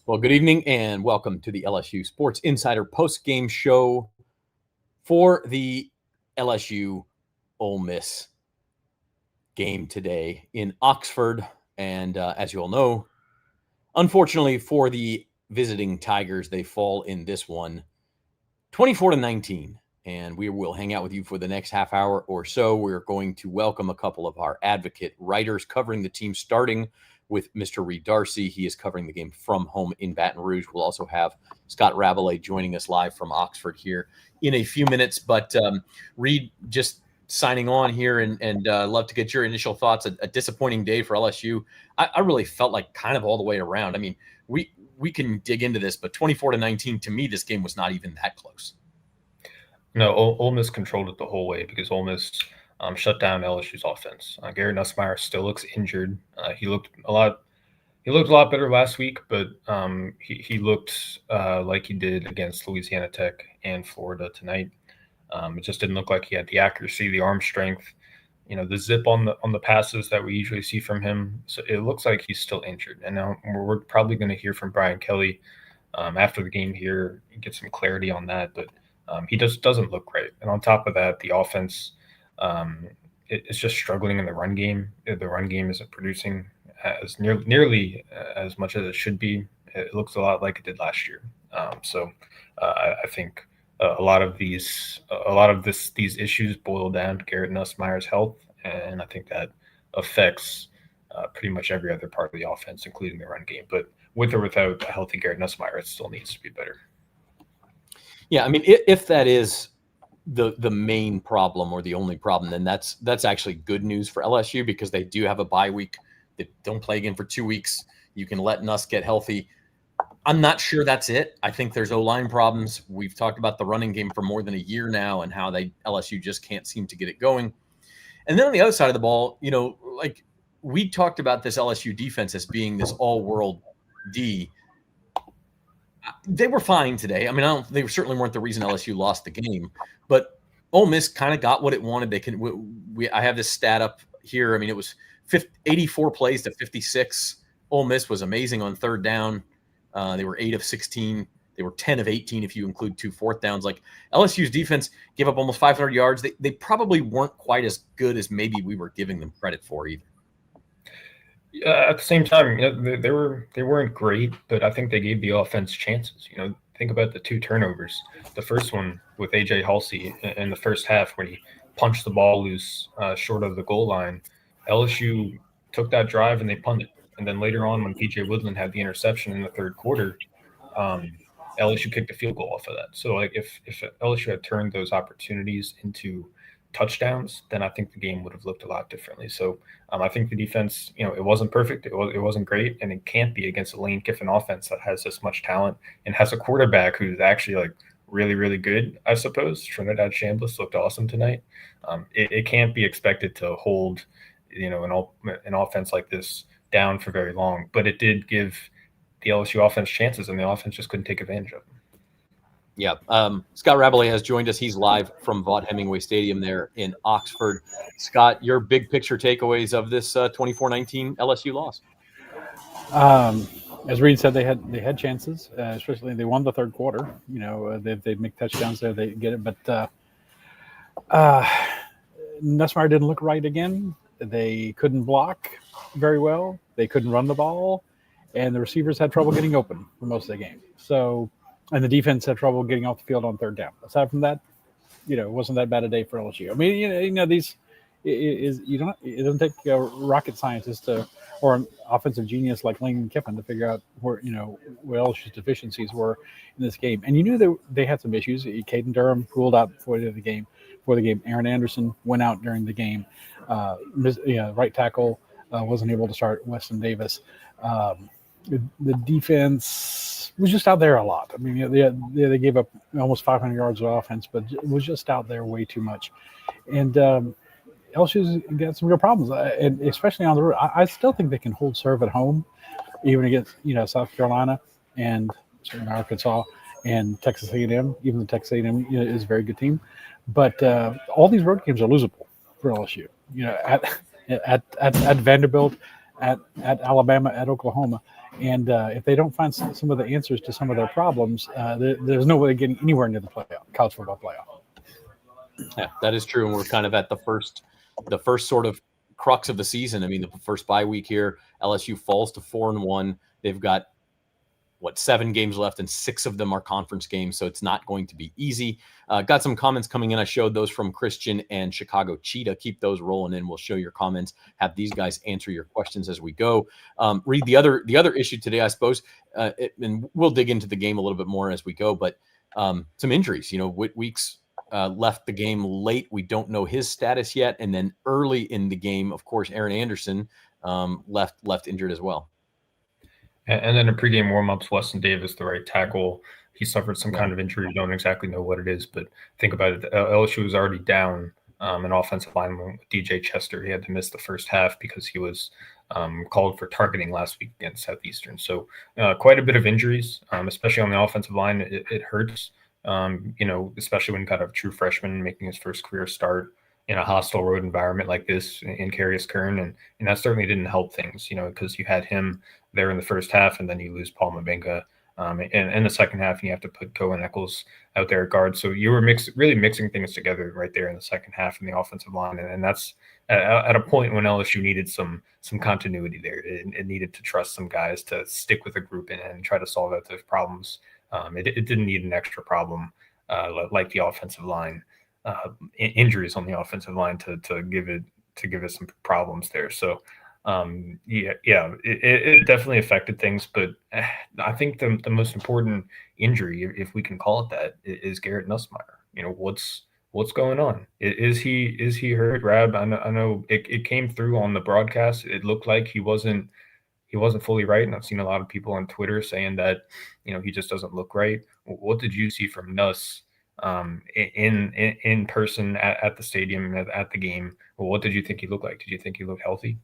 Well, good evening and welcome to the LSU Sports Insider post-game show for the LSU Ole Miss game today in Oxford. And as you all know, unfortunately for the visiting Tigers, they fall in this one 24-19. And we will hang out with you for the next half hour or so. We're going to welcome a couple of our advocate writers covering the team, starting with Mr. Reed Darcy. He is covering the game from home in Baton Rouge. We'll also have Scott Rabelais joining us live from Oxford here in a few minutes. But Reed, just signing on here and love to get your initial thoughts. A disappointing day for LSU. I really felt like kind of all the way around. I mean, we can dig into this, but 24-19, to me, this game was not even that close. No, Ole Miss controlled it the whole way because Ole Miss shut down LSU's offense. Garrett Nussmeier still looks injured. He looked a lot better last week, but he looked like he did against Louisiana Tech and Florida tonight. It just didn't look like he had the accuracy, the arm strength, the zip on the passes that we usually see from him. So it looks like he's still injured. And now we're probably going to hear from Brian Kelly after the game here and get some clarity on that. But he just doesn't look great. And on top of that, the offense it's just struggling in the run game. The run game isn't producing as nearly as much as it should be. It looks a lot like it did last year. So I think a lot of these issues boil down to Garrett Nussmeier's health, and I think that affects pretty much every other part of the offense, including the run game. But with or without a healthy Garrett Nussmeier, it still needs to be better. Yeah, I mean, if that is the main problem or the only problem, then that's actually good news for LSU because they do have a bye week. They don't play again for 2 weeks. You can let Nuss get healthy. I'm not sure that's it. I think there's O-line problems. We've talked about the running game for more than a year now and how LSU just can't seem to get it going. And then on the other side of the ball, like we talked about this LSU defense as being this all-world D. They were fine today. I mean, they certainly weren't the reason LSU lost the game, but Ole Miss kind of got what it wanted. I have this stat up here. I mean, it was 84 plays to 56. Ole Miss was amazing on third down. They were 8 of 16. They were 10 of 18 if you include 2 fourth downs. Like LSU's defense gave up almost 500 yards. They probably weren't quite as good as maybe we were giving them credit for either. At the same time, they weren't great, but I think they gave the offense chances. Think about the 2 turnovers. The first one with AJ Halsey in the first half when he punched the ball loose short of the goal line. LSU took that drive and they punted. And then later on, when PJ Woodland had the interception in the third quarter, LSU kicked a field goal off of that. So, like, if LSU had turned those opportunities into touchdowns, then I think the game would have looked a lot differently. So I think the defense, it wasn't perfect. It wasn't great, and it can't be against a Lane Kiffin offense that has this much talent and has a quarterback who's actually like really, really good, I suppose. Trinidad Chambliss looked awesome tonight. It can't be expected to hold, an offense like this down for very long, but it did give the LSU offense chances, and the offense just couldn't take advantage of them. Yeah. Scott Rabelais has joined us. He's live from Vaught Hemingway Stadium there in Oxford. Scott, your big picture takeaways of this 24-19 LSU loss? As Reed said, they had chances, especially they won the third quarter. They make touchdowns there, they get it. But Nussmeier didn't look right again. They couldn't block very well. They couldn't run the ball. And the receivers had trouble getting open for most of the game. And the defense had trouble getting off the field on third down. Aside from that, it wasn't that bad a day for LSU. I mean, it doesn't take a rocket scientist or an offensive genius like Lane Kiffin to figure out where LSU's deficiencies were in this game. And you knew that they had some issues. Caden Durham ruled out for the game. Aaron Anderson went out during the game. Right tackle wasn't able to start. Weston Davis. The defense was just out there a lot. I mean, they gave up almost 500 yards of offense, but it was just out there way too much. And LSU's got some real problems, and especially on the road. I still think they can hold serve at home, even against South Carolina and certainly Arkansas and Texas A&M. Even the Texas A&M is a very good team, but all these road games are losable for LSU. At Vanderbilt, at Alabama, at Oklahoma. And if they don't find some of the answers to some of their problems, there's no way of getting anywhere near the college football playoff. Yeah, that is true. And we're kind of at the first sort of crux of the season. I mean, the first bye week here, LSU falls to 4-1. They've got 7 games left, and 6 of them are conference games, so it's not going to be easy. Got some comments coming in. I showed those from Christian and Chicago Cheetah. Keep those rolling in. We'll show your comments, have these guys answer your questions as we go. Read the other issue today, I suppose, and we'll dig into the game a little bit more as we go, but some injuries. Weeks left the game late. We don't know his status yet. And then early in the game, of course, Aaron Anderson left injured as well. And then in pregame warmups, Weston Davis, the right tackle, he suffered some kind of injury. You don't exactly know what it is, but think about it. LSU was already down an offensive lineman with DJ Chester. He had to miss the first half because he was called for targeting last week against Southeastern. So quite a bit of injuries, especially on the offensive line. It hurts, especially when you got a true freshman making his first career start in a hostile road environment like this in Carius Kern. And that certainly didn't help things, because you had him there in the first half, and then you lose Paul Mabenga in the second half, and you have to put Cohen Eccles out there at guard. So you were really mixing things together right there in the second half in the offensive line. And that's at a point when LSU needed some continuity there. It needed to trust some guys to stick with a group and try to solve out those problems. It didn't need an extra problem like the offensive line. Injuries on the offensive line to give it some problems there. So it definitely affected things, but I think the most important injury, if we can call it that, is Garrett Nussmeier. What's going on? Is he hurt? Rab, I know it came through on the broadcast. It looked like he wasn't fully right, and I've seen a lot of people on Twitter saying that he just doesn't look right. What did you see from Nuss in person at the stadium at the game? Well, what did you think he looked like? Did you think he looked healthy?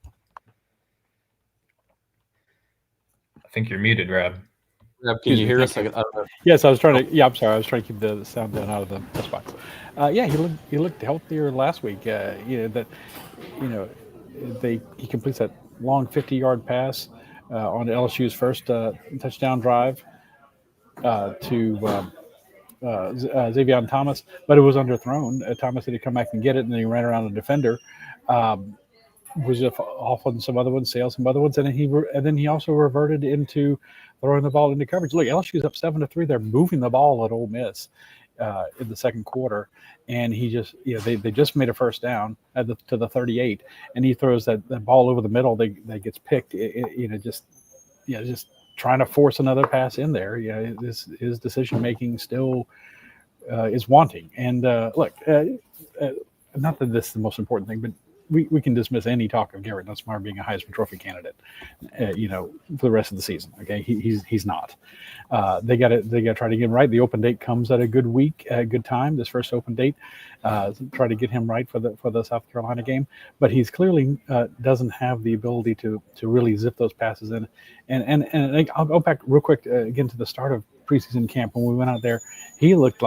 I think you're muted, Rab. Rab, can you hear us? Yes, I was trying to. Yeah, I'm sorry. I was trying to keep the sound down out of the press box. He looked healthier last week. He completes that long 50-yard pass on LSU's first touchdown drive to Xavier Thomas, but it was underthrown. Thomas had to come back and get it, and then he ran around a defender. Was just off on some other ones, sailed some other ones, and then he also reverted into throwing the ball into coverage. Look, LSU's up 7-3. They're moving the ball at Ole Miss in the second quarter, and they just made a first down to the 38, and he throws that ball over the middle that gets picked. Just trying to force another pass in there. His decision making still is wanting. And look, not that this is the most important thing, but we can dismiss any talk of Garrett Nussmeier being a Heisman Trophy candidate, for the rest of the season. Okay, he's not. They got to try to get him right. The open date comes at a good time. This first open date, try to get him right for the South Carolina game. But he's clearly doesn't have the ability to really zip those passes in. And I'll go back real quick again to the start of preseason camp when we went out there. He looked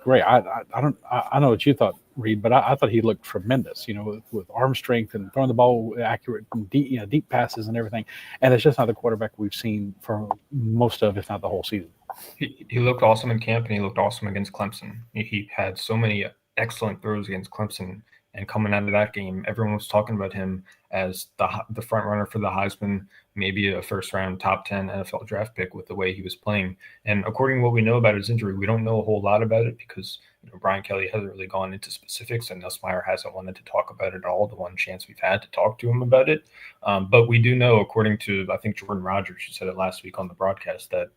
great. I know what you thought, Reed, but I thought he looked tremendous. With arm strength and throwing the ball accurate, deep passes and everything. And it's just not the quarterback we've seen for most of, if not the whole season. He looked awesome in camp, and he looked awesome against Clemson. He had so many excellent throws against Clemson, and coming out of that game, everyone was talking about him as the front runner for the Heisman, maybe a first-round top 10 NFL draft pick with the way he was playing. And according to what we know about his injury, we don't know a whole lot about it because Brian Kelly hasn't really gone into specifics, and Nussmeier hasn't wanted to talk about it at all, the one chance we've had to talk to him about it. But we do know, according to, I think, Jordan Rogers, who said it last week on the broadcast, that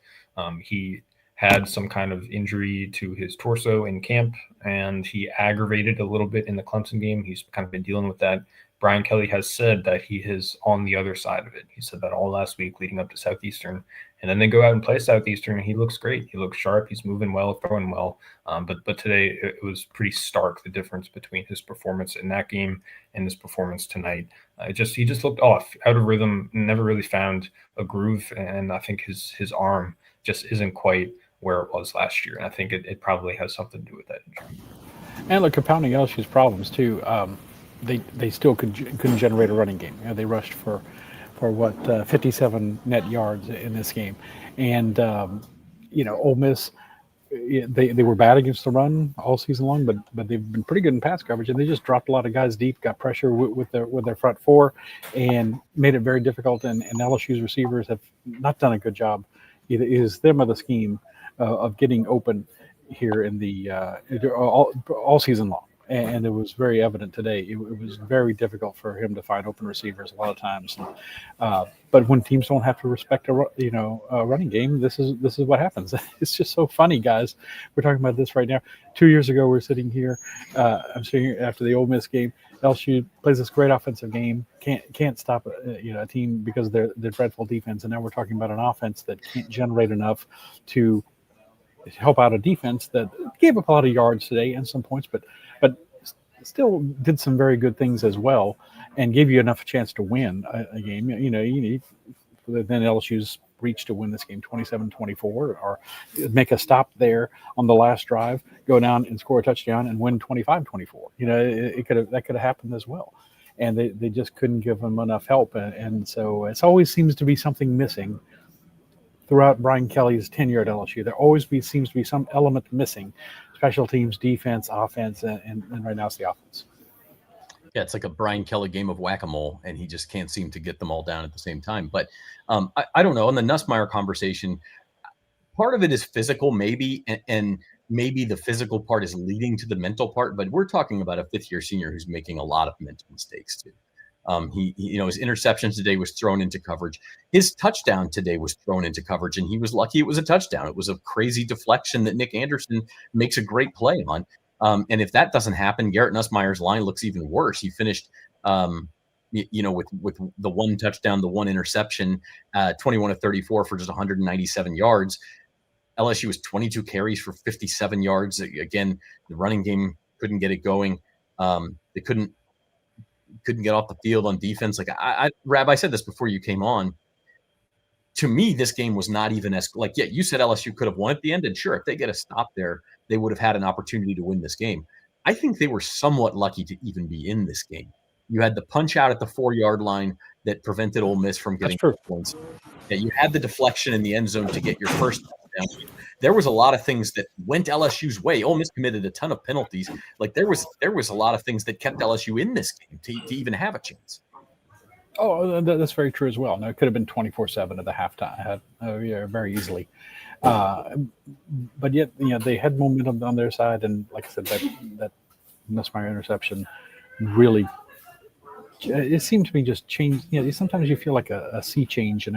he had some kind of injury to his torso in camp, and he aggravated a little bit in the Clemson game. He's kind of been dealing with that. Brian Kelly has said that he is on the other side of it. He said that all last week leading up to Southeastern. And then they go out and play Southeastern, and he looks great. He looks sharp. He's moving well, throwing well. But today it was pretty stark, the difference between his performance in that game and his performance tonight. He just looked off, out of rhythm, never really found a groove. And I think his arm just isn't quite where it was last year. And I think it probably has something to do with that injury. And look, compounding LSU's problems too, they still couldn't generate a running game. They rushed for for 57 net yards in this game, and Ole Miss. They were bad against the run all season long, but they've been pretty good in pass coverage, and they just dropped a lot of guys deep, got pressure with their front four, and made it very difficult. And LSU's receivers have not done a good job. Either is them or the scheme of getting open here in the all season long. And it was very evident today. It was very difficult for him to find open receivers a lot of times. But when teams don't have to respect a running game, this is what happens. It's just so funny, guys. We're talking about this right now. 2 years ago, we're sitting here. I'm sitting here after the Ole Miss game. LSU plays this great offensive game. Can't stop a team because of their dreadful defense. And now we're talking about an offense that can't generate enough to help out a defense that gave up a lot of yards today and some points, but still did some very good things as well, and gave you enough chance to win a game. You need then LSU's reach to win this game 27-24, or make a stop there on the last drive, go down and score a touchdown and win 25-24. That could have happened as well, and they just couldn't give them enough help, and so it always seems to be something missing throughout Brian Kelly's tenure at LSU. There always seems to be some element missing: special teams, defense, offense, and right now it's the offense. Yeah, it's like a Brian Kelly game of whack-a-mole, and he just can't seem to get them all down at the same time. But I don't know. On the Nussmeier conversation, part of it is physical, maybe, and maybe the physical part is leading to the mental part. But we're talking about a fifth-year senior who's making a lot of mental mistakes too. His interception today was thrown into coverage. His touchdown today was thrown into coverage, and he was lucky it was a touchdown. It was a crazy deflection that Nick Anderson makes a great play on. And if that doesn't happen, Garrett Nussmeier's line looks even worse. He finished, with the one touchdown, the one interception, 21 of 34 for just 197 yards. LSU was 22 carries for 57 yards. Again, the running game couldn't get it going. They couldn't get off the field on defense. Like Rab, I said this before you came on. To me, this game was not even as you said LSU could have won at the end, and sure, if they get a stop there, they would have had an opportunity to win this game. I think they were somewhat lucky to even be in this game. You had the punch out at the 4-yard line that prevented Ole Miss from getting points. Yeah, you had the deflection in the end zone to get your first touchdown. There was a lot of things that went LSU's way. Ole Miss committed a ton of penalties. Like there was a lot of things that kept LSU in this game to even have a chance. Oh, that's very true as well. No, it could have been 24-7 at the halftime, very easily. But yet, they had momentum on their side, and like I said, that Nussmeier interception really, it seemed to me just changed. Sometimes you feel like a sea change in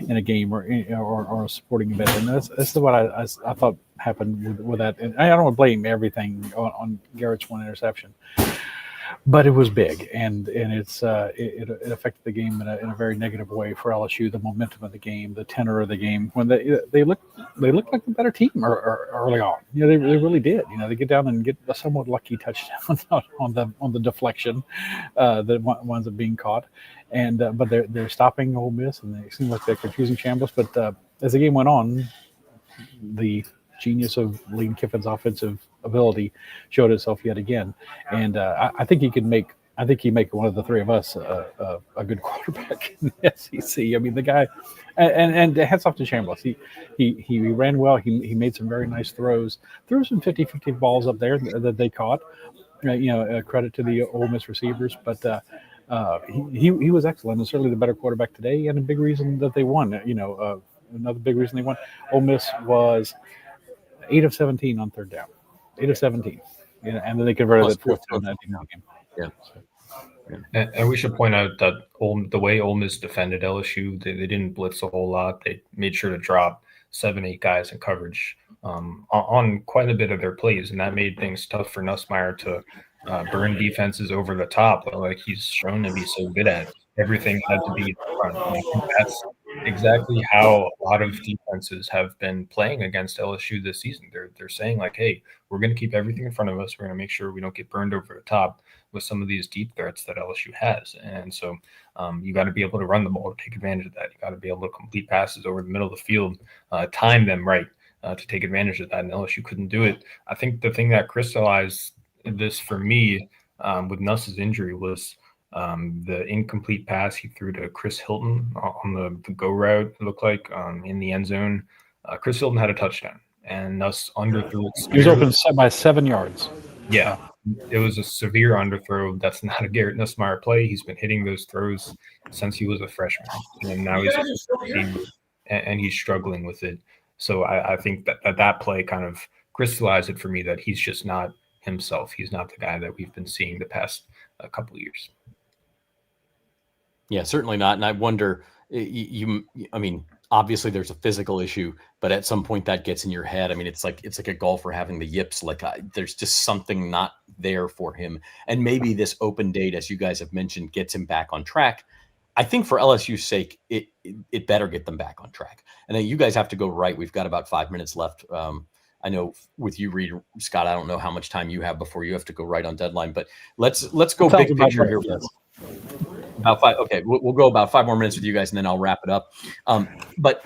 a game or a sporting event, and that's what I thought happened with that. And I don't want to blame everything on Garrett's one interception, but it was big, and it affected the game in a very negative way for LSU. The momentum of the game, the tenor of the game, when they looked like the better team early on. They really did. They get down and get a somewhat lucky touchdown on the deflection that winds up being caught, and but they're stopping Ole Miss, and they seem like they're confusing shambles. But as the game went on, the genius of Lane Kiffin's offensive ability showed itself yet again, and I think he make one of the three of us a good quarterback in the SEC. I mean, the guy, and hats off to Chambliss. He ran well. He made some very nice throws. Threw some 50-50 balls up there that they caught. Credit to the Ole Miss receivers, but he was excellent and certainly the better quarterback today, and a big reason that they won. Another big reason they won. Ole Miss was 8 of 17 on third down. 8 of 17. And then they converted that fourth down game. Yeah. And we should point out that the way Ole Miss defended LSU, they didn't blitz a whole lot. They made sure to drop 7-8 guys in coverage on quite a bit of their plays, and that made things tough for Nussmeier to burn defenses over the top, like he's shown to be so good at. Everything had to be in front. And I think that's exactly how a lot of defenses have been playing against LSU this season. They're saying like, hey, we're going to keep everything in front of us. We're going to make sure we don't get burned over the top with some of these deep threats that LSU has. And so you got to be able to run the ball to take advantage of that. You got to be able to complete passes over the middle of the field, time them right to take advantage of that. And LSU couldn't do it. I think the thing that crystallized this for me with Nuss's injury was The incomplete pass he threw to Chris Hilton on the go route, it looked like, in the end zone. Chris Hilton had a touchdown, and thus underthrew it. He was open by 7 yards. Yeah, it was a severe underthrow. That's not a Garrett Nussmeier play. He's been hitting those throws since he was a freshman, and now he's and he's struggling with it. So I think that play kind of crystallized it for me that he's just not himself. He's not the guy that we've been seeing the past couple of years. Yeah, certainly not. And I wonder, I mean, obviously there's a physical issue, but at some point that gets in your head. I mean, it's like a golfer having the yips. Like there's just something not there for him. And maybe this open date, as you guys have mentioned, gets him back on track. I think for LSU's sake, it better get them back on track. And then you guys have to go right. We've got about 5 minutes left. I know with you, Reed, Scott, I don't know how much time you have before you have to go right on deadline, but let's go big picture here. About 5. Okay, we'll go about 5 more minutes with you guys, and then I'll wrap it up. But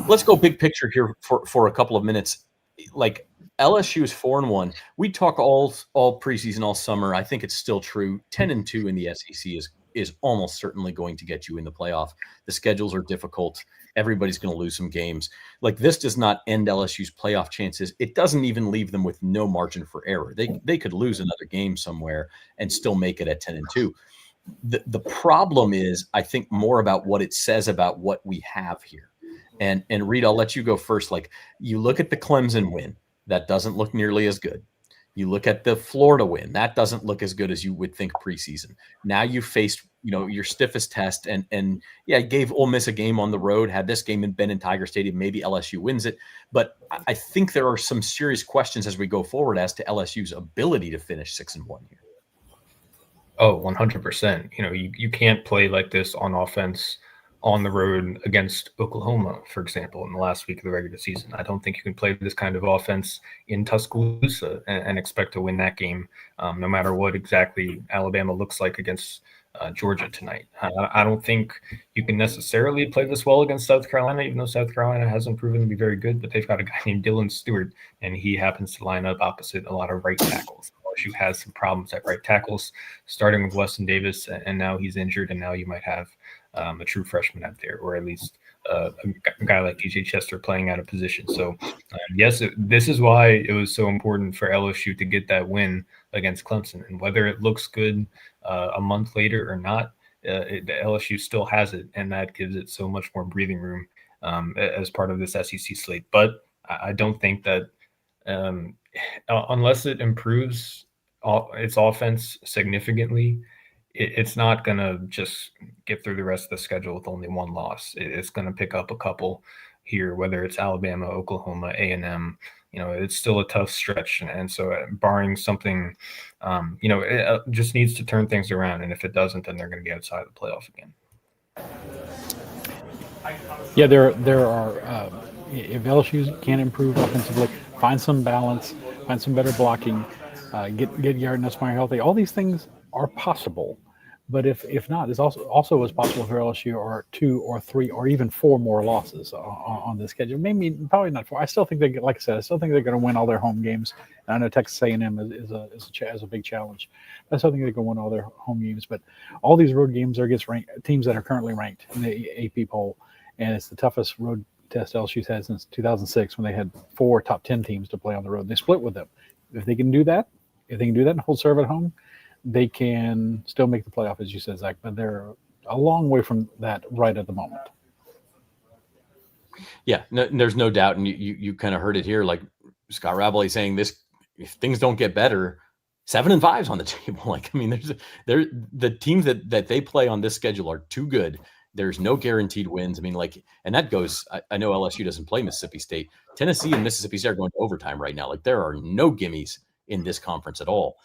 let's go big picture here for a couple of minutes. Like LSU is 4-1. We talk all preseason, all summer. I think it's still true. 10-2 in the SEC is almost certainly going to get you in the playoff. The schedules are difficult. Everybody's going to lose some games. Like this does not end LSU's playoff chances. It doesn't even leave them with no margin for error. They could lose another game somewhere and still make it at 10-2. The problem is, I think, more about what it says about what we have here. And Reed, I'll let you go first. Like you look at the Clemson win, that doesn't look nearly as good. You look at the Florida win, that doesn't look as good as you would think preseason. Now you faced, your stiffest test, and yeah, gave Ole Miss a game on the road. Had this game been in Tiger Stadium, maybe LSU wins it. But I think there are some serious questions as we go forward as to LSU's ability to finish 6-1 here. Oh, 100%. You can't play like this on offense on the road against Oklahoma, for example, in the last week of the regular season. I don't think you can play this kind of offense in Tuscaloosa and expect to win that game, no matter what exactly Alabama looks like against Georgia tonight. I don't think you can necessarily play this well against South Carolina, even though South Carolina hasn't proven to be very good, but they've got a guy named Dylan Stewart, and he happens to line up opposite a lot of right tackles. LSU has some problems at right tackles, starting with Weston Davis, and now he's injured, and now you might have a true freshman out there, or at least a guy like DJ Chester playing out of position. So, yes, this is why it was so important for LSU to get that win against Clemson. And whether it looks good a month later or not, the LSU still has it, and that gives it so much more breathing room as part of this SEC slate. But I don't think that unless it improves its offense significantly, it's not going to just get through the rest of the schedule with only one loss. It's going to pick up a couple here, whether it's Alabama, Oklahoma, A&M. It's still a tough stretch. And so barring something, it just needs to turn things around. And if it doesn't, then they're going to be outside the playoff again. Yeah, there are, if LSU can improve offensively, find some balance, find some better blocking, get Garrett Nussmeier healthy, all these things are possible. But if not, this also is possible for LSU, or 2 or 3 or even 4 more losses on the schedule. Maybe, probably not 4. I still think like I said, I still think they're going to win all their home games. And I know Texas A&M is a big challenge. I still think they're going to win all their home games. But all these road games are against teams that are currently ranked in the AP poll, and it's the toughest road test LSU's had since 2006, when they had 4 top 10 teams to play on the road. They split with them. If they can do that, and hold serve at home, they can still make the playoff, as you said, Zach, but they're a long way from that right at the moment. Yeah, there's no doubt, and you kind of heard it here, like Scott Rabley saying this: if things don't get better, 7-5's on the table. Like, I mean, the teams that they play on this schedule are too good. There's no guaranteed wins. I mean, like, and that goes. I know LSU doesn't play Mississippi State. Tennessee and Mississippi State are going to overtime right now. Like, there are no gimmies in this conference at all.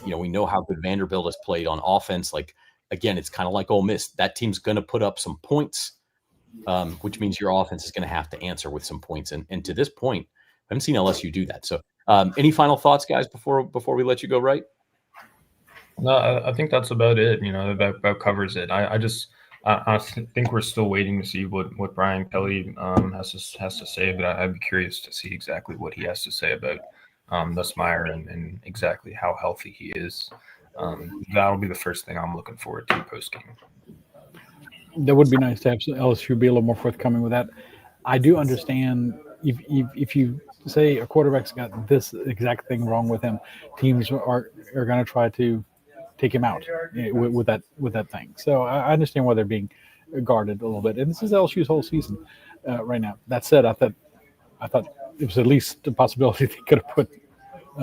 We know how good Vanderbilt has played on offense. Like, again, it's kind of like Ole Miss. That team's going to put up some points, which means your offense is going to have to answer with some points. And to this point, I haven't seen LSU do that. So any final thoughts, guys, before we let you go, right? No, I think that's about it. That covers it. I think we're still waiting to see what Brian Kelly has to say, but I'd be curious to see exactly what he has to say about Nussmeier and exactly how healthy he is. That'll be the first thing I'm looking forward to post game. That would be nice to have LSU be a little more forthcoming with that. I do understand if you say a quarterback's got this exact thing wrong with him, teams are going to try to take him out with that thing. So I understand why they're being guarded a little bit. And this is LSU's whole season right now. That said, I thought it was at least a possibility they could have put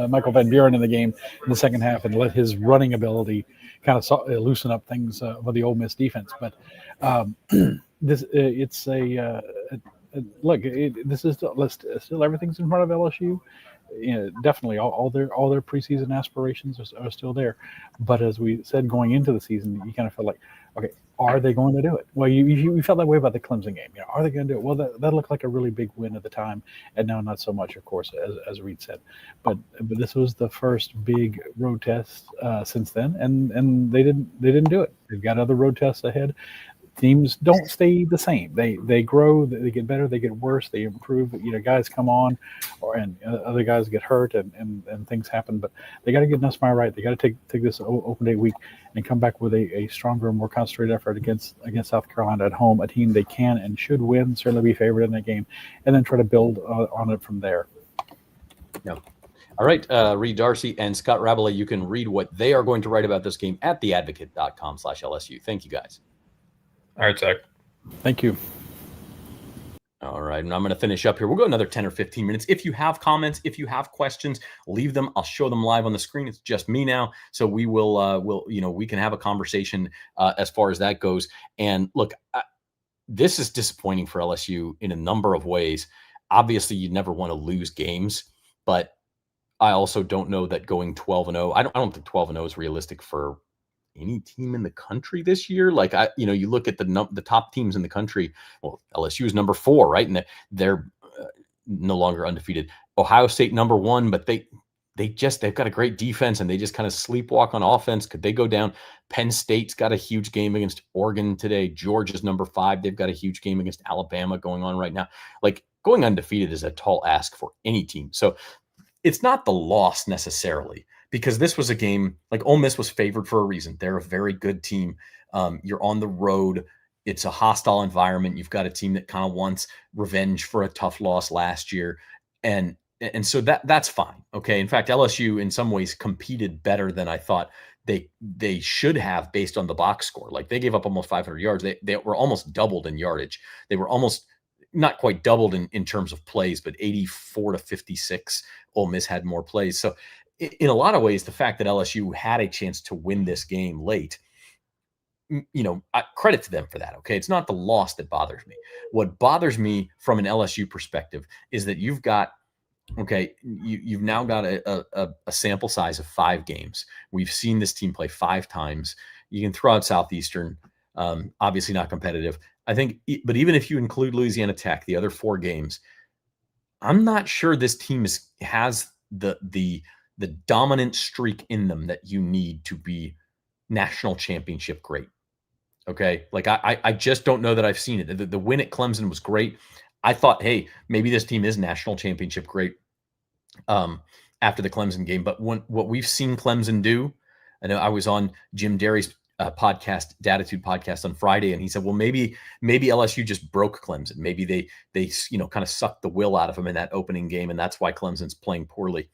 Michael Van Buren in the game in the second half and let his running ability kind of loosen up things for the Ole Miss defense. But this it's a look. This is still everything's in front of LSU. Definitely all their preseason aspirations are still there. But as we said going into the season, you kind of felt like, okay, are they going to do it? Well, you felt that way about the Clemson game. Are they going to do it? Well, that looked like a really big win at the time, and now not so much, of course, as Reed said. But this was the first big road test since then, and they didn't do it. They've got other road tests ahead. Teams don't stay the same. They grow, they get better, they get worse, they improve. Guys come on, and other guys get hurt, and things happen. But they got to get Nussmeier right. They got to take this open day week and come back with a stronger, more concentrated effort against South Carolina at home, a team they can and should win, certainly be favored in that game, and then try to build on it from there. Yeah. All right, Reed Darcy and Scott Rabelais, you can read what they are going to write about this game at theadvocate.com/LSU. Thank you, guys. All right, Zach. Thank you. All right, and I'm going to finish up here. We'll go another 10 or 15 minutes. If you have comments, if you have questions, leave them. I'll show them live on the screen. It's just me now, so we will we can have a conversation as far as that goes. And look, this is disappointing for LSU in a number of ways. Obviously, you never want to lose games, but I also don't know that going 12-0. I don't think 12-0 is realistic for any team in the country this year. Like you look at the top teams in the country. Well, LSU is number 4, right? And they're no longer undefeated. Ohio State number 1, but they've got a great defense and they just kind of sleepwalk on offense. Could they go down? Penn State's got a huge game against Oregon today. Georgia's number 5. They've got a huge game against Alabama going on right now. Like, going undefeated is a tall ask for any team. So it's not the loss necessarily, because this was a game, like, Ole Miss was favored for a reason. They're a very good team. You're on the road. It's a hostile environment. You've got a team that kind of wants revenge for a tough loss last year. And so that's fine. Okay. In fact, LSU in some ways competed better than I thought they should have based on the box score. Like, they gave up almost 500 yards. They were almost doubled in yardage. They were almost not quite doubled in terms of plays, but 84-56. Ole Miss had more plays. So in a lot of ways, the fact that LSU had a chance to win this game late, credit to them for that. Okay. It's not the loss that bothers me. What bothers me from an LSU perspective is that you've now got a sample size of 5 games. We've seen this team play 5 times. You can throw out Southeastern, obviously not competitive. I think, but even if you include Louisiana Tech, the other 4 games, I'm not sure this team has the dominant streak in them that you need to be national championship great. Okay. Like, I just don't know that I've seen it. The win at Clemson was great. I thought, hey, maybe this team is national championship great after the Clemson game. But what we've seen Clemson do, I know I was on Jim Derry's podcast, Datitude podcast, on Friday, and he said, well, maybe LSU just broke Clemson. Maybe they kind of sucked the will out of them in that opening game, and that's why Clemson's playing poorly.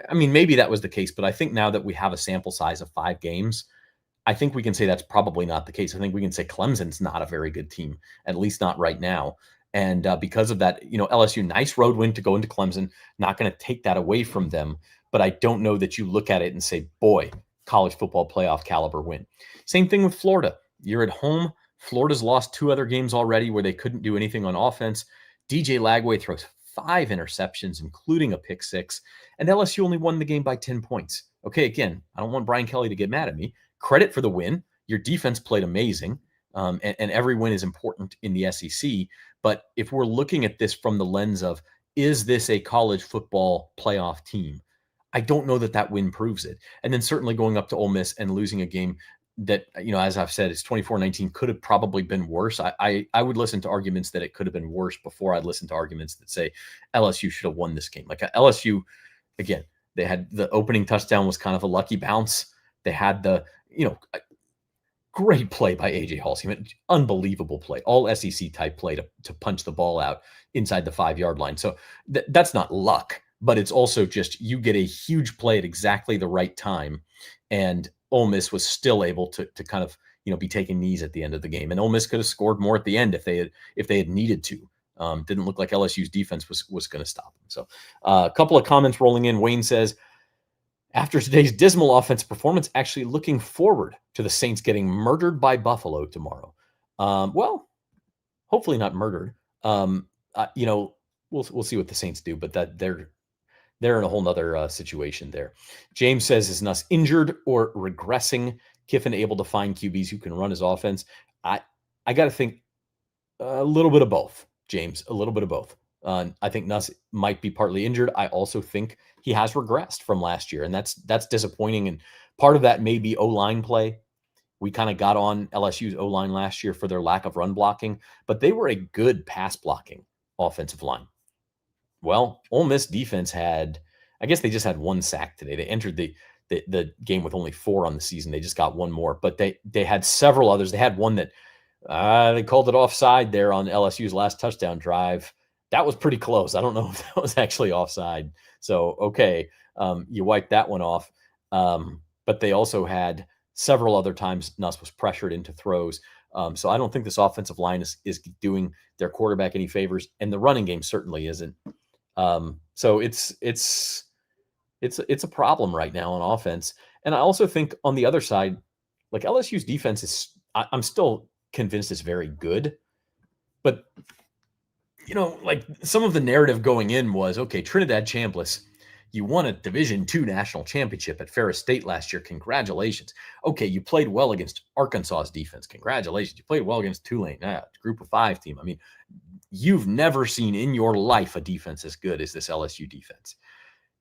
I mean, maybe that was the case, but I think now that we have a sample size of 5 games, I think we can say that's probably not the case. I think we can say Clemson's not a very good team, at least not right now. And because of that, LSU, nice road win to go into Clemson, not going to take that away from them. But I don't know that you look at it and say, boy, college football playoff caliber win. Same thing with Florida. You're at home. Florida's lost 2 other games already where they couldn't do anything on offense. DJ Lagway throws 5 interceptions, including a pick 6, and LSU only won the game by 10 points. Okay, again, I don't want Brian Kelly to get mad at me. Credit for the win. Your defense played amazing, and every win is important in the SEC. But if we're looking at this from the lens of, is this a college football playoff team? I don't know that win proves it. And then certainly going up to Ole Miss and losing a game that, as I've said, it's 24-19, could have probably been worse. I would listen to arguments that it could have been worse before I'd listen to arguments that say LSU should have won this game. Like, LSU, again, they had the opening touchdown was kind of a lucky bounce. They had the, great play by AJ Halsey, unbelievable play, all SEC type play to punch the ball out inside the 5-yard line. So that's not luck, but it's also just you get a huge play at exactly the right time, and Ole Miss was still able to kind of be taking knees at the end of the game, and Ole Miss could have scored more at the end if they had needed to. Didn't look like LSU's defense was going to stop them. So a couple of comments rolling in. Wayne says, after today's dismal offensive performance, actually looking forward to the Saints getting murdered by Buffalo tomorrow. Well, hopefully not murdered. We'll see what the Saints do, but that they're in a whole nother situation there. James says, is Nuss injured or regressing? Kiffin able to find QBs who can run his offense? I got to think a little bit of both, James, a little bit of both. I think Nuss might be partly injured. I also think he has regressed from last year, and that's disappointing. And part of that may be O-line play. We kind of got on LSU's O-line last year for their lack of run blocking, but they were a good pass blocking offensive line. Well, Ole Miss defense I guess they just had 1 sack today. They entered the game with only 4 on the season. They just got 1 more, but they had several others. They had one that they called it offside there on LSU's last touchdown drive. That was pretty close. I don't know if that was actually offside. So, okay, you wiped that one off. But they also had several other times Nuss was pressured into throws. So I don't think this offensive line is doing their quarterback any favors, and the running game certainly isn't. So it's a problem right now on offense. And I also think on the other side, like LSU's defense I'm still convinced is very good, but like some of the narrative going in was, okay, Trinidad Chambliss, you won a Division II national championship at Ferris State last year. Congratulations. Okay, you played well against Arkansas's defense. Congratulations. You played well against Tulane, group of 5 team. I mean, you've never seen in your life a defense as good as this LSU defense.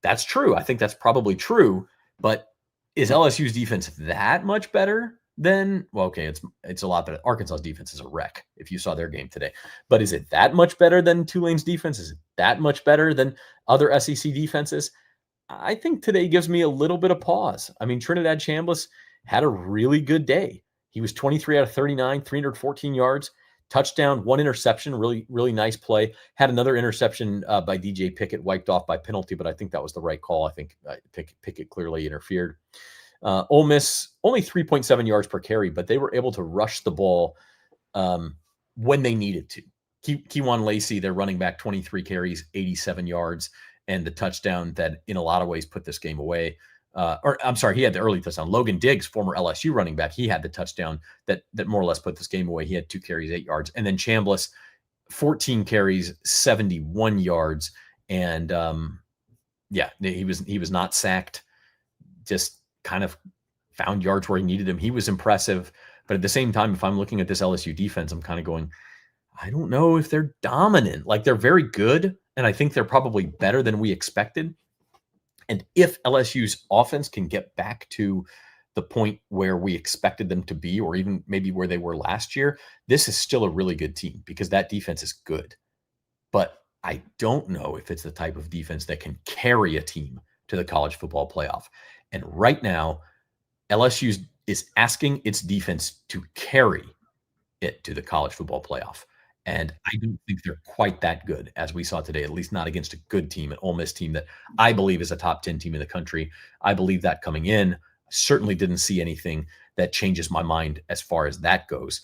That's true. I think that's probably true, but is LSU's defense that much better than, well, okay, it's a lot better. Arkansas's defense is a wreck if you saw their game today. But is it that much better than Tulane's defense? Is it that much better than other SEC defenses? I think today gives me a little bit of pause. I mean, Trinidad Chambliss had a really good day. He was 23 out of 39, 314 yards, touchdown, 1 interception, really, really nice play. Had another interception by DJ Pickett wiped off by penalty, but I think that was the right call. I think Pickett clearly interfered. Ole Miss, only 3.7 yards per carry, but they were able to rush the ball when they needed to. Kewan Lacey, their running back, 23 carries, 87 yards, and the touchdown that in a lot of ways put this game away. He had the early touchdown. Logan Diggs, former LSU running back, he had the touchdown that more or less put this game away. He had 2 carries, 8 yards. And then Chambliss, 14 carries, 71 yards. And he was not sacked, just kind of found yards where he needed them. He was impressive. But at the same time, if I'm looking at this LSU defense, I'm kind of going, I don't know if they're dominant. Like, they're very good, and I think they're probably better than we expected. And if LSU's offense can get back to the point where we expected them to be, or even maybe where they were last year, this is still a really good team because that defense is good. But I don't know if it's the type of defense that can carry a team to the college football playoff. And right now, LSU is asking its defense to carry it to the college football playoff. And I don't think they're quite that good, as we saw today, at least not against a good team, an Ole Miss team that I believe is a top 10 team in the country. I believe that coming in. I certainly didn't see anything that changes my mind as far as that goes.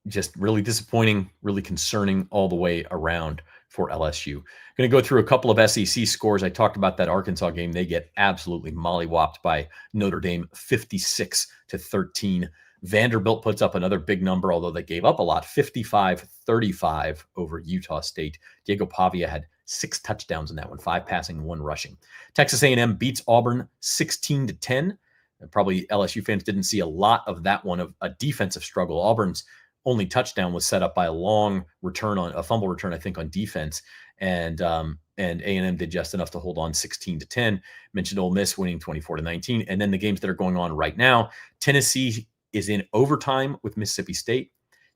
Just really disappointing, really concerning all the way around for LSU. Going to go through a couple of SEC scores. I talked about that Arkansas game. They get absolutely mollywopped by Notre Dame, 56-13. Vanderbilt puts up another big number, although they gave up a lot, 55-35 over Utah State. Diego Pavia had 6 touchdowns in that one, 5 passing, 1 rushing. Texas A&M beats Auburn 16-10. And probably LSU fans didn't see a lot of that one, of a defensive struggle. Auburn's only touchdown was set up by a long return on a fumble return, I think, on defense. And A&M did just enough to hold on 16-10. Mentioned Ole Miss winning 24-19. And then the games that are going on right now, Tennessee is in overtime with Mississippi State.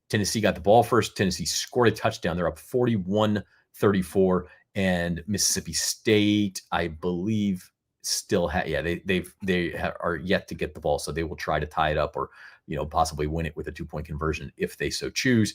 Tennessee got the ball first. Tennessee scored a touchdown. They're up 41-34. And Mississippi State, I believe, still are yet to get the ball, so they will try to tie it up or possibly win it with a 2-point conversion if they so choose.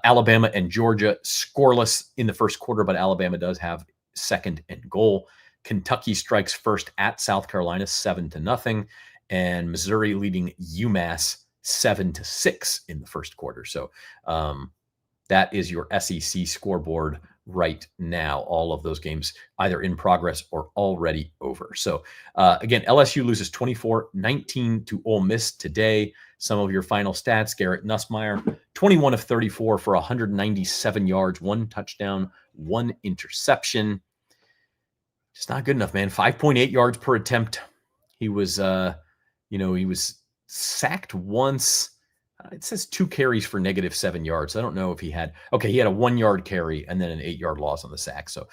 Alabama and Georgia scoreless in the first quarter, but Alabama does have second and goal. Kentucky strikes first at South Carolina 7-0, and Missouri leading UMass 7-6 in the first quarter. So that is your SEC scoreboard right now. All of those games either in progress or already over. So again, LSU loses 24-19 to Ole Miss today. Some of your final stats: Garrett Nussmeier, 21 of 34 for 197 yards, 1 touchdown, 1 interception. Just not good enough, man. 5.8 yards per attempt. He was, he was sacked once. It says 2 carries for -7 yards. I don't know if he had a 1-yard carry and then an 8-yard loss on the sack. So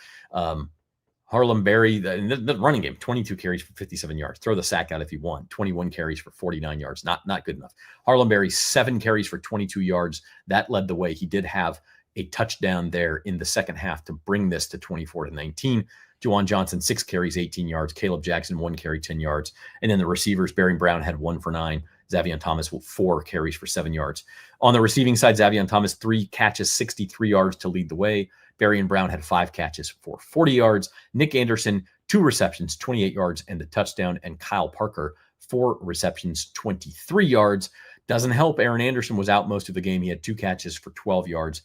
Harlem Berry, the running game, 22 carries for 57 yards. Throw the sack out if you want. 21 carries for 49 yards. Not good enough. Harlem Berry, 7 carries for 22 yards. That led the way. He did have a touchdown there in the second half to bring this to 24-19. Juwan Johnson, 6 carries, 18 yards. Caleb Jackson, 1 carry, 10 yards. And then the receivers, Barry Brown had 1 for 9. Zavion Thomas, 4 carries for 7 yards. On the receiving side, Zavion Thomas, 3 catches, 63 yards to lead the way. Barry and Brown had 5 catches for 40 yards. Nick Anderson, 2 receptions, 28 yards, and the touchdown. And Kyle Parker, 4 receptions, 23 yards. Doesn't help. Aaron Anderson was out most of the game. He had 2 catches for 12 yards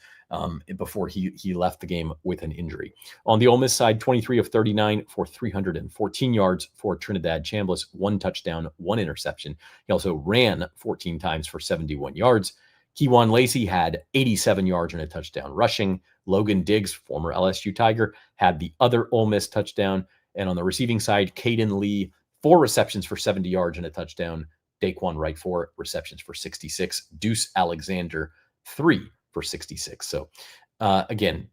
before he left the game with an injury. On the Ole Miss side, 23 of 39 for 314 yards for Trinidad Chambliss, 1 touchdown, 1 interception. He also ran 14 times for 71 yards. Kewan Lacey had 87 yards and a touchdown rushing. Logan Diggs, former LSU Tiger, had the other Ole Miss touchdown. And on the receiving side, Caden Lee, 4 receptions for 70 yards and a touchdown. Daquan Wright, 4 receptions for 66. Deuce Alexander, 3 for 66. So again,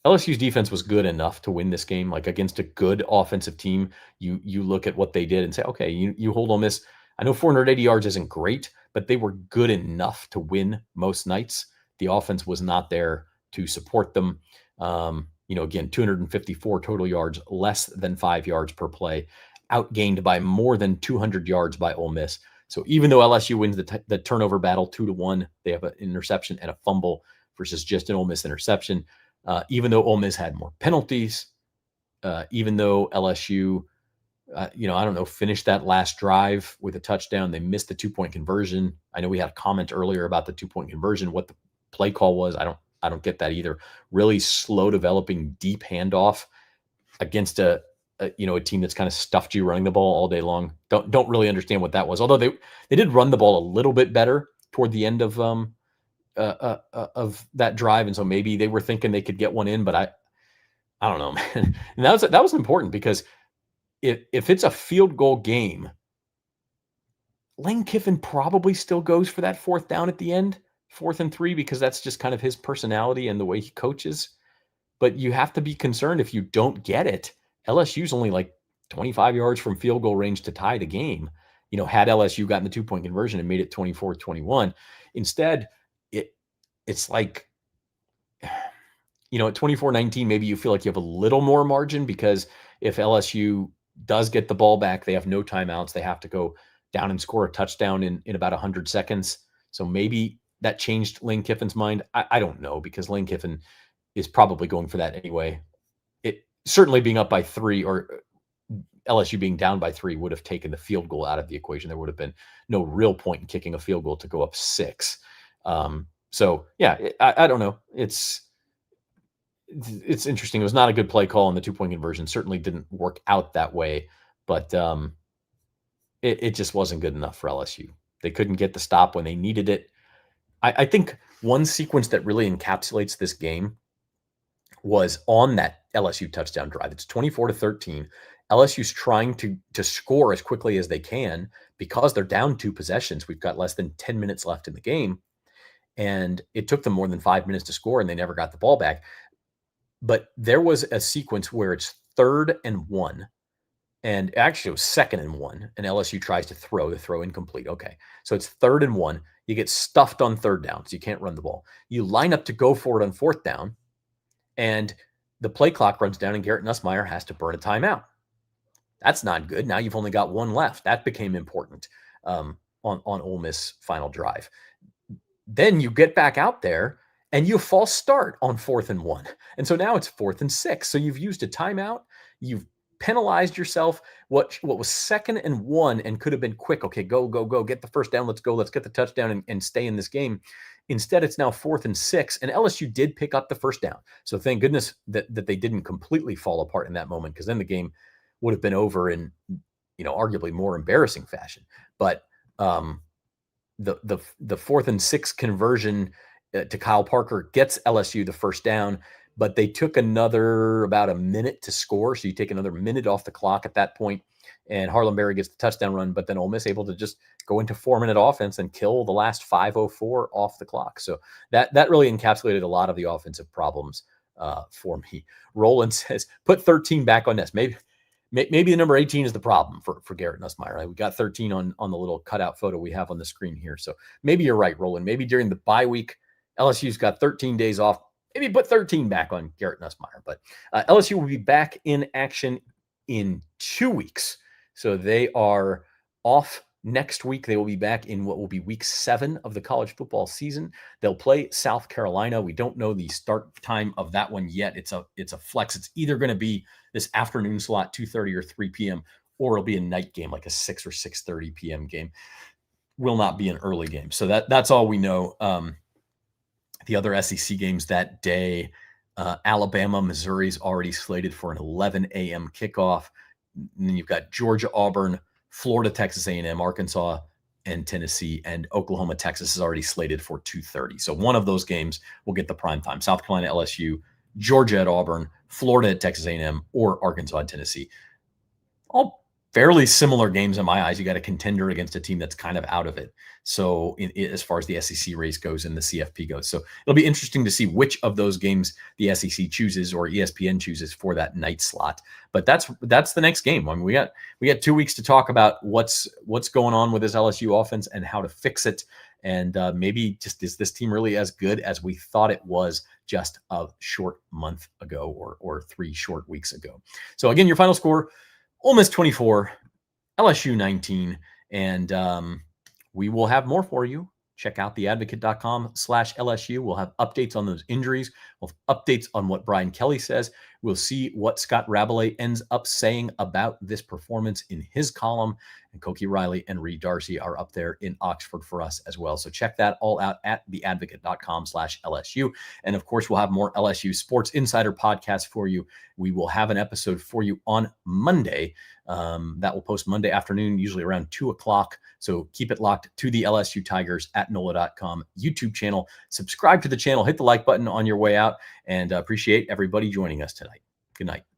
LSU's defense was good enough to win this game. Like against a good offensive team, you look at what they did and say, okay, you hold Ole Miss. I know 480 yards isn't great, but they were good enough to win most nights. The offense was not there to support them. Again, 254 total yards, less than 5 yards per play, outgained by more than 200 yards by Ole Miss. So even though LSU wins the turnover battle 2-1, they have an interception and a fumble versus just an Ole Miss interception. Even though Ole Miss had more penalties, even though LSU, finished that last drive with a touchdown, they missed the 2-point conversion. I know we had a comment earlier about the 2-point conversion, what the play call was. I don't get that either. Really slow developing deep handoff against a team that's kind of stuffed you running the ball all day long. Don't really understand what that was. Although they did run the ball a little bit better toward the end of that drive, and so maybe they were thinking they could get one in. But I don't know, man. And that was important because if it's a field goal game, Lane Kiffin probably still goes for that 4th down at the end, 4th and 3, because that's just kind of his personality and the way he coaches. But you have to be concerned if you don't get it. LSU's only like 25 yards from field goal range to tie the game. Had LSU gotten the 2-point conversion and made it 24-21. Instead, it's like, at 24-19, maybe you feel like you have a little more margin because if LSU does get the ball back, they have no timeouts. They have to go down and score a touchdown in about 100 seconds. So maybe that changed Lane Kiffin's mind. I don't know, because Lane Kiffin is probably going for that anyway. It certainly being up by 3 or LSU being down by 3 would have taken the field goal out of the equation. There would have been no real point in kicking a field goal to go up 6. So yeah, I don't know. It's interesting. It was not a good play call on the 2-point conversion. Certainly didn't work out that way, but it just wasn't good enough for LSU. They couldn't get the stop when they needed it. I think one sequence that really encapsulates this game was on that LSU touchdown drive. It's 24-13. LSU's trying to score as quickly as they can because they're down 2 possessions. We've got less than 10 minutes left in the game. And it took them more than 5 minutes to score, and they never got the ball back. But there was a sequence where it's 3rd and 1. And actually it was 2nd and 1. And LSU tries to throw, the throw incomplete. Okay. So it's 3rd and 1. You get stuffed on 3rd down, so you can't run the ball. You line up to go for it on 4th down. And the play clock runs down and Garrett Nussmeier has to burn a timeout. That's not good. Now you've only got one left. That became important on Ole Miss final drive. Then you get back out there and you false start on 4th and 1. And so now it's 4th and 6. So you've used a timeout. You've penalized yourself. What was 2nd and 1 and could have been quick. Okay, go, get the first down. Let's go. Let's get the touchdown and stay in this game. Instead, it's now 4th and 6. And LSU did pick up the first down. So thank goodness that they didn't completely fall apart in that moment, because then the game would have been over in, arguably more embarrassing fashion. But the 4th and 6 conversion to Kyle Parker gets LSU the first down, but they took about a minute to score. So you take another minute off the clock at that point, and Harlem Berry gets the touchdown run, but then Ole Miss able to just go into 4-minute offense and kill the last 5:04 off the clock. So that really encapsulated a lot of the offensive problems for me. Roland says, put 13 back on Ness. Maybe the number 18 is the problem for Garrett Nussmeier. Right? We got 13 on the little cutout photo we have on the screen here. So maybe you're right, Roland. Maybe during the bye week, LSU's got 13 days off. Maybe put 13 back on Garrett Nussmeier. But LSU will be back in action in 2 weeks. So they are off next week. They will be back in what will be week 7 of the college football season. They'll play South Carolina. We don't know the start time of that one yet. It's a flex. It's either going to be this afternoon slot, 2:30 or 3 p.m., or it'll be a night game, like a 6 or 6:30 p.m. game. Will not be an early game. So that's all we know. The other SEC games that day, Alabama, Missouri's already slated for an 11 a.m. kickoff. And then you've got Georgia, Auburn, Florida, Texas A&M, Arkansas, and Tennessee, and Oklahoma, Texas is already slated for 2:30. So one of those games will get the prime time. South Carolina, LSU, Georgia at Auburn, Florida at Texas A&M, or Arkansas and Tennessee. All fairly similar games in my eyes. You got a contender against a team that's kind of out of it. So as far as the SEC race goes and the CFP goes. So it'll be interesting to see which of those games the SEC chooses or ESPN chooses for that night slot. But that's the next game. I mean, we got 2 weeks to talk about what's going on with this LSU offense and how to fix it. And maybe just, is this team really as good as we thought it was just a short month ago or 3 short weeks ago? So again, your final score, Ole Miss 24, LSU 19, and we will have more for you. Check out theadvocate.com/LSU. We'll have updates on those injuries. We'll have updates on what Brian Kelly says. We'll see what Scott Rabelais ends up saying about this performance in his column. And Koki Riley and Reed Darcy are up there in Oxford for us as well. So check that all out at theadvocate.com/LSU. And of course, we'll have more LSU Sports Insider podcasts for you. We will have an episode for you on Monday. That will post Monday afternoon, usually around 2:00. So keep it locked to the LSU Tigers at NOLA.com YouTube channel. Subscribe to the channel, hit the like button on your way out, and appreciate everybody joining us tonight. Good night.